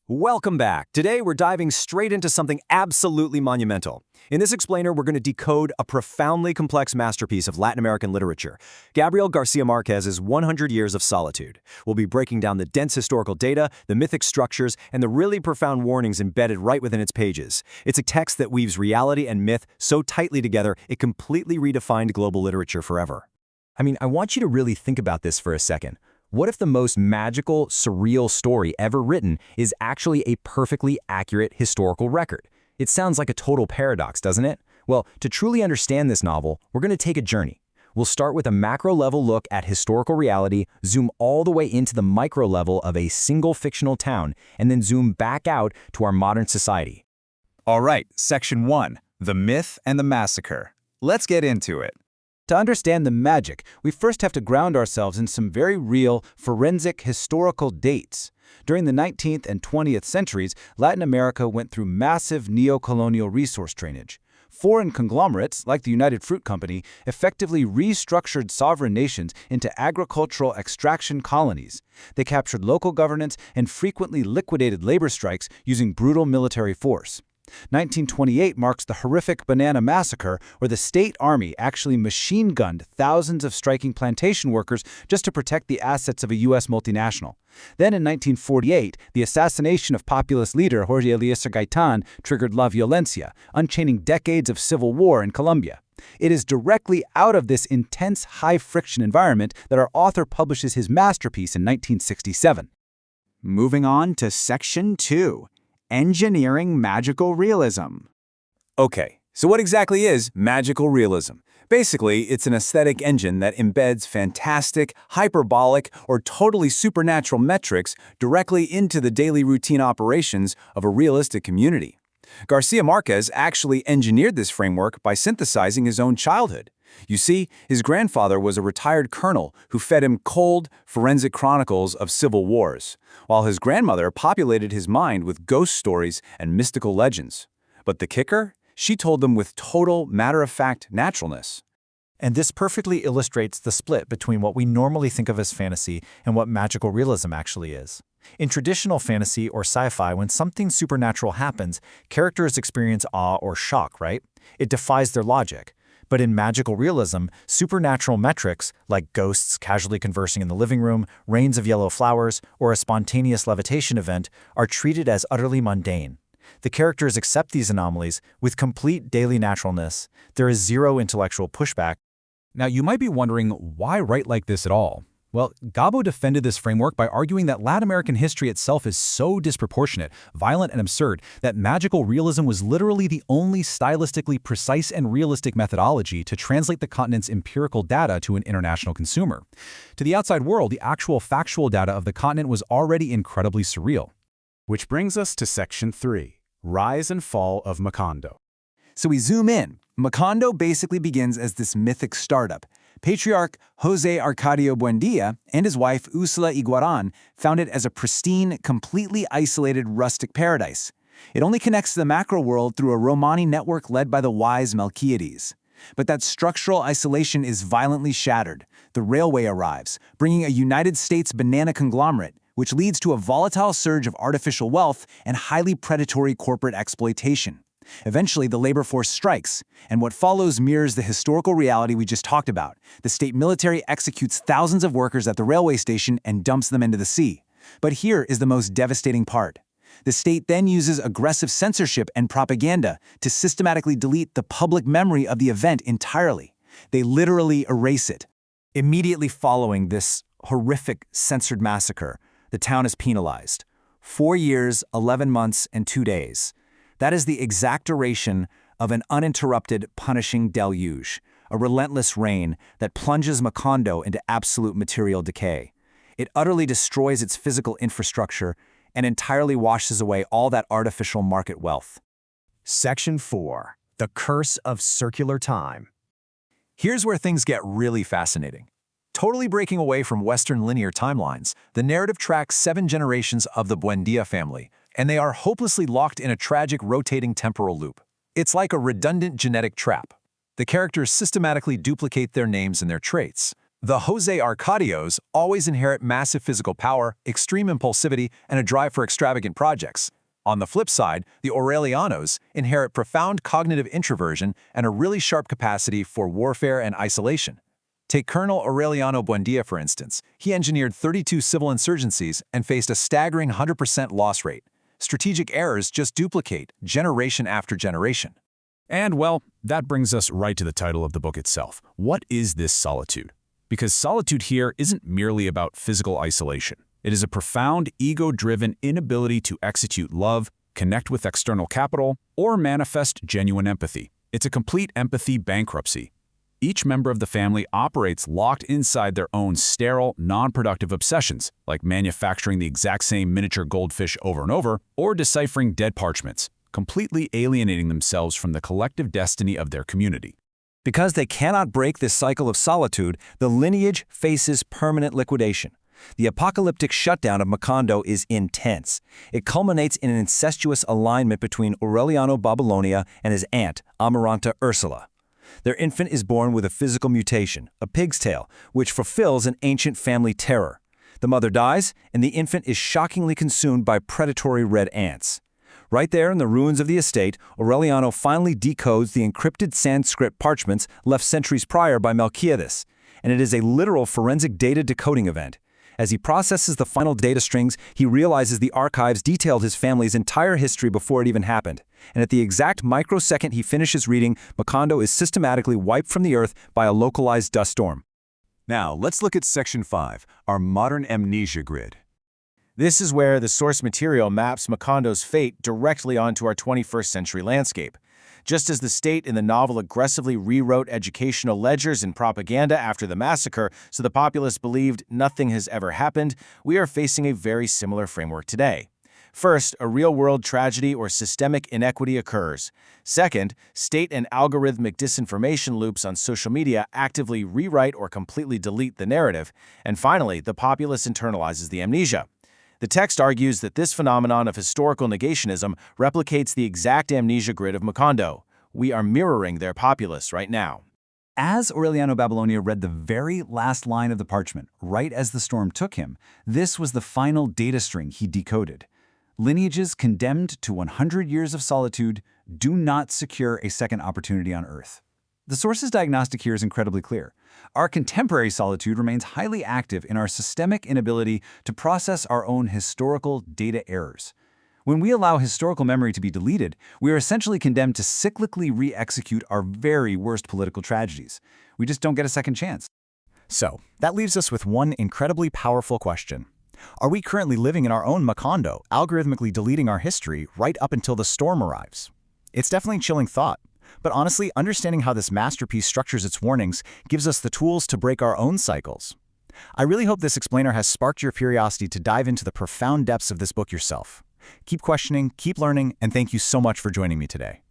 Welcome back. Today we're diving straight into something absolutely monumental. In this explainer, we're going to decode a profoundly complex masterpiece of Latin American literature, Gabriel García Márquez's 100 Years of Solitude. We'll be breaking down the dense historical data, the mythic structures, and the really profound warnings embedded right within its pages. It's a text that weaves reality and myth so tightly together, it completely redefined global literature forever. I want you to really think about this for a second. What if the most magical, surreal story ever written is actually a perfectly accurate historical record? It sounds like a total paradox, doesn't it? Well, to truly understand this novel, we're going to take a journey. We'll start with a macro-level look at historical reality, zoom all the way into the micro-level of a single fictional town, and then zoom back out to our modern society. All right, Section 1, The Myth and the Massacre. Let's get into it. To understand the magic, we first have to ground ourselves in some very real, forensic historical dates. During the 19th and 20th centuries, Latin America went through massive neo-colonial resource drainage. Foreign conglomerates, like the United Fruit Company, effectively restructured sovereign nations into agricultural extraction colonies. They captured local governance and frequently liquidated labor strikes using brutal military force. 1928 marks the horrific Banana Massacre, where the state army actually machine-gunned thousands of striking plantation workers just to protect the assets of a U.S. multinational. Then in 1948, the assassination of populist leader Jorge Eliezer Gaitan triggered La Violencia, unchaining decades of civil war in Colombia. It is directly out of this intense, high-friction environment that our author publishes his masterpiece in 1967. Moving on to Section 2, Engineering Magical Realism. Okay, so what exactly is magical realism? Basically, it's an aesthetic engine that embeds fantastic, hyperbolic, or totally supernatural metrics directly into the daily routine operations of a realistic community. Garcia Marquez actually engineered this framework by synthesizing his own childhood. You see, his grandfather was a retired colonel who fed him cold, forensic chronicles of civil wars, while his grandmother populated his mind with ghost stories and mystical legends. But the kicker? She told them with total, matter-of-fact naturalness. And this perfectly illustrates the split between what we normally think of as fantasy and what magical realism actually is. In traditional fantasy or sci-fi, when something supernatural happens, characters experience awe or shock, right? It defies their logic. But in magical realism, supernatural metrics, like ghosts casually conversing in the living room, rains of yellow flowers, or a spontaneous levitation event, are treated as utterly mundane. The characters accept these anomalies with complete daily naturalness. There is zero intellectual pushback. Now, you might be wondering, why write like this at all? Well, Gabo defended this framework by arguing that Latin American history itself is so disproportionate, violent, and absurd that magical realism was literally the only stylistically precise and realistic methodology to translate the continent's empirical data to an international consumer. To the outside world, the actual factual data of the continent was already incredibly surreal. Which brings us to Section 3, Rise and Fall of Macondo. So we zoom in. Macondo basically begins as this mythic startup. Patriarch José Arcadio Buendía and his wife Ursula Iguarán found it as a pristine, completely isolated rustic paradise. It only connects to the macro world through a Romani network led by the wise Melquiades. But that structural isolation is violently shattered. The railway arrives, bringing a United States banana conglomerate, which leads to a volatile surge of artificial wealth and highly predatory corporate exploitation. Eventually, the labor force strikes, and what follows mirrors the historical reality we just talked about. The state military executes thousands of workers at the railway station and dumps them into the sea. But here is the most devastating part. The state then uses aggressive censorship and propaganda to systematically delete the public memory of the event entirely. They literally erase it. Immediately following this horrific censored massacre, the town is penalized. 4 years, 11 months, and 2 days. That is the exact duration of an uninterrupted, punishing deluge, a relentless rain that plunges Macondo into absolute material decay. It utterly destroys its physical infrastructure and entirely washes away all that artificial market wealth. Section 4, The Curse of Circular Time. Here's where things get really fascinating. Totally breaking away from Western linear timelines, the narrative tracks 7 generations of the Buendía family, and they are hopelessly locked in a tragic rotating temporal loop. It's like a redundant genetic trap. The characters systematically duplicate their names and their traits. The Jose Arcadios always inherit massive physical power, extreme impulsivity, and a drive for extravagant projects. On the flip side, the Aurelianos inherit profound cognitive introversion and a really sharp capacity for warfare and isolation. Take Colonel Aureliano Buendia, for instance. He engineered 32 civil insurgencies and faced a staggering 100% loss rate. Strategic errors just duplicate, generation after generation. And, well, that brings us right to the title of the book itself. What is this solitude? Because solitude here isn't merely about physical isolation. It is a profound, ego-driven inability to execute love, connect with external capital, or manifest genuine empathy. It's a complete empathy bankruptcy. Each member of the family operates locked inside their own sterile, non-productive obsessions, like manufacturing the exact same miniature goldfish over and over, or deciphering dead parchments, completely alienating themselves from the collective destiny of their community. Because they cannot break this cycle of solitude, the lineage faces permanent liquidation. The apocalyptic shutdown of Macondo is intense. It culminates in an incestuous alignment between Aureliano Babylonia and his aunt, Amaranta Ursula. Their infant is born with a physical mutation, a pig's tail, which fulfills an ancient family terror. The mother dies, and the infant is shockingly consumed by predatory red ants. Right there in the ruins of the estate, Aureliano finally decodes the encrypted Sanskrit parchments left centuries prior by Melquiades, and it is a literal forensic data decoding event. As he processes the final data strings, he realizes the archives detailed his family's entire history before it even happened. And at the exact microsecond he finishes reading, Macondo is systematically wiped from the earth by a localized dust storm. Now, let's look at Section 5, our modern amnesia grid. This is where the source material maps Macondo's fate directly onto our 21st century landscape. Just as the state in the novel aggressively rewrote educational ledgers and propaganda after the massacre so the populace believed nothing has ever happened, we are facing a very similar framework today. First, a real-world tragedy or systemic inequity occurs. Second, state and algorithmic disinformation loops on social media actively rewrite or completely delete the narrative. And finally, the populace internalizes the amnesia. The text argues that this phenomenon of historical negationism replicates the exact amnesia grid of Macondo. We are mirroring their populace right now. As Aureliano Babylonia read the very last line of the parchment, right as the storm took him, this was the final data string he decoded. Lineages condemned to 100 years of solitude do not secure a second opportunity on Earth. The source's diagnostic here is incredibly clear. Our contemporary solitude remains highly active in our systemic inability to process our own historical data errors. When we allow historical memory to be deleted, we are essentially condemned to cyclically re-execute our very worst political tragedies. We just don't get a second chance. So, that leaves us with one incredibly powerful question. Are we currently living in our own Macondo, algorithmically deleting our history right up until the storm arrives? It's definitely a chilling thought. But honestly, understanding how this masterpiece structures its warnings gives us the tools to break our own cycles. I really hope this explainer has sparked your curiosity to dive into the profound depths of this book yourself. Keep questioning, keep learning, and thank you so much for joining me today.